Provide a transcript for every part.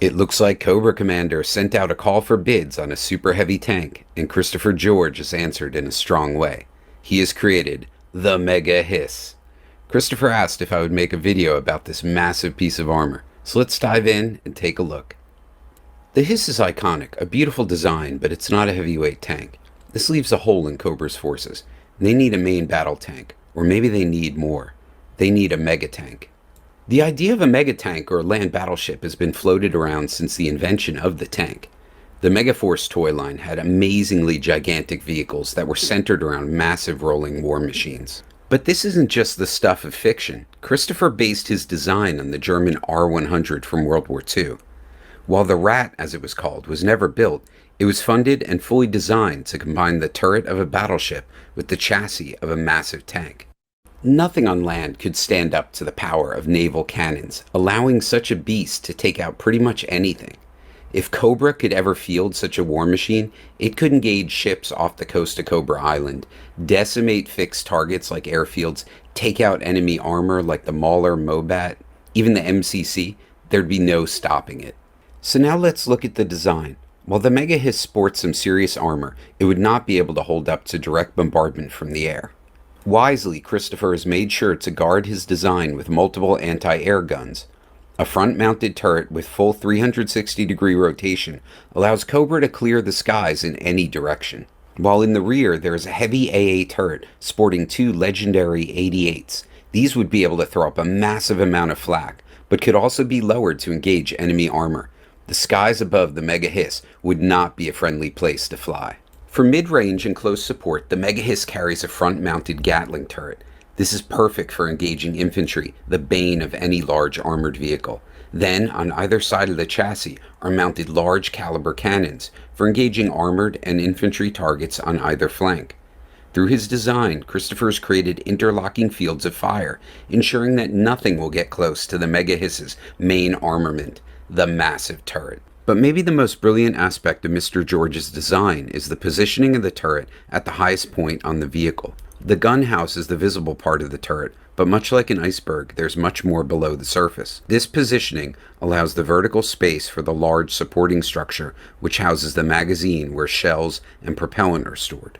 It looks like Cobra Commander sent out a call for bids on a super heavy tank, and Christopher George has answered in a strong way. He has created the Mega H.I.S.S. Christopher asked if I would make a video about this massive piece of armor, so let's dive in and take a look. The H.I.S.S is iconic, a beautiful design, but it's not a heavyweight tank. This leaves a hole in Cobra's forces. They need a main battle tank, or maybe they need more. They need a mega tank. The idea of a mega tank or a land battleship has been floated around since the invention of the tank. The Megaforce toy line had amazingly gigantic vehicles that were centered around massive rolling war machines. But this isn't just the stuff of fiction. Christopher based his design on the German R100 from World War II. While the Rat, as it was called, was never built, it was funded and fully designed to combine the turret of a battleship with the chassis of a massive tank. Nothing on land could stand up to the power of naval cannons, allowing such a beast to take out pretty much anything. If Cobra could ever field such a war machine, it could engage ships off the coast of Cobra Island, decimate fixed targets like airfields, take out enemy armor like the Mauler Mobat, even the MCC. There'd be no stopping it. So now let's look at the design. While the Mega H.I.S.S sports some serious armor, it would not be able to hold up to direct bombardment from the air. Wisely, Christopher has made sure to guard his design with multiple anti-air guns. A front-mounted turret with full 360-degree rotation allows Cobra to clear the skies in any direction. While in the rear, there is a heavy AA turret sporting two legendary 88s. These would be able to throw up a massive amount of flak, but could also be lowered to engage enemy armor. The skies above the Mega H.I.S.S would not be a friendly place to fly. For mid-range and close support, the Mega H.I.S.S carries a front-mounted Gatling turret. This is perfect for engaging infantry, the bane of any large armored vehicle. Then, on either side of the chassis are mounted large caliber cannons for engaging armored and infantry targets on either flank. Through his design, Christopher has created interlocking fields of fire, ensuring that nothing will get close to the Mega H.I.S.S's main armament, the massive turret. But maybe the most brilliant aspect of Mr. George's design is the positioning of the turret at the highest point on the vehicle. The gun house is the visible part of the turret, but much like an iceberg, there's much more below the surface. This positioning allows the vertical space for the large supporting structure, which houses the magazine where shells and propellant are stored.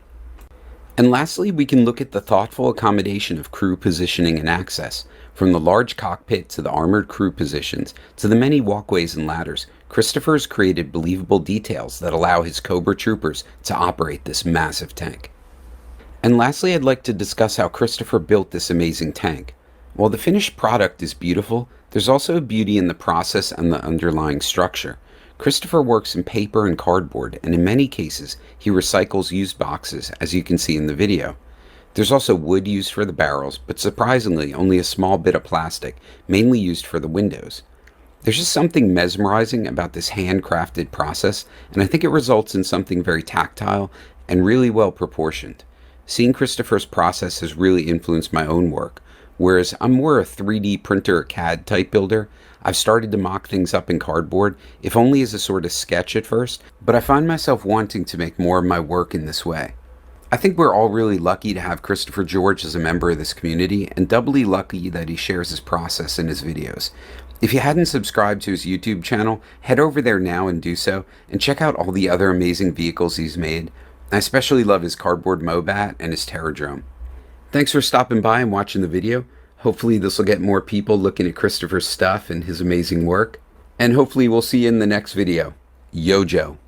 And lastly, we can look at the thoughtful accommodation of crew positioning and access. From the large cockpit to the armored crew positions to the many walkways and ladders, Christopher has created believable details that allow his Cobra troopers to operate this massive tank. And lastly, I'd like to discuss how Christopher built this amazing tank. While the finished product is beautiful, there's also a beauty in the process and the underlying structure. Christopher works in paper and cardboard, and in many cases, he recycles used boxes, as you can see in the video. There's also wood used for the barrels, but surprisingly only a small bit of plastic, mainly used for the windows. There's just something mesmerizing about this handcrafted process, and I think it results in something very tactile and really well proportioned. Seeing Christopher's process has really influenced my own work. Whereas I'm more a 3D printer CAD type builder, I've started to mock things up in cardboard, if only as a sort of sketch at first, but I find myself wanting to make more of my work in this way. I think we're all really lucky to have Christopher George as a member of this community, and doubly lucky that he shares his process in his videos. If you hadn't subscribed to his YouTube channel, head over there now and do so, and check out all the other amazing vehicles he's made. I especially love his cardboard Mobat and his Terradrome. Thanks for stopping by and watching the video. Hopefully this will get more people looking at Christopher's stuff and his amazing work. And hopefully we'll see you in the next video. Yo, Joe.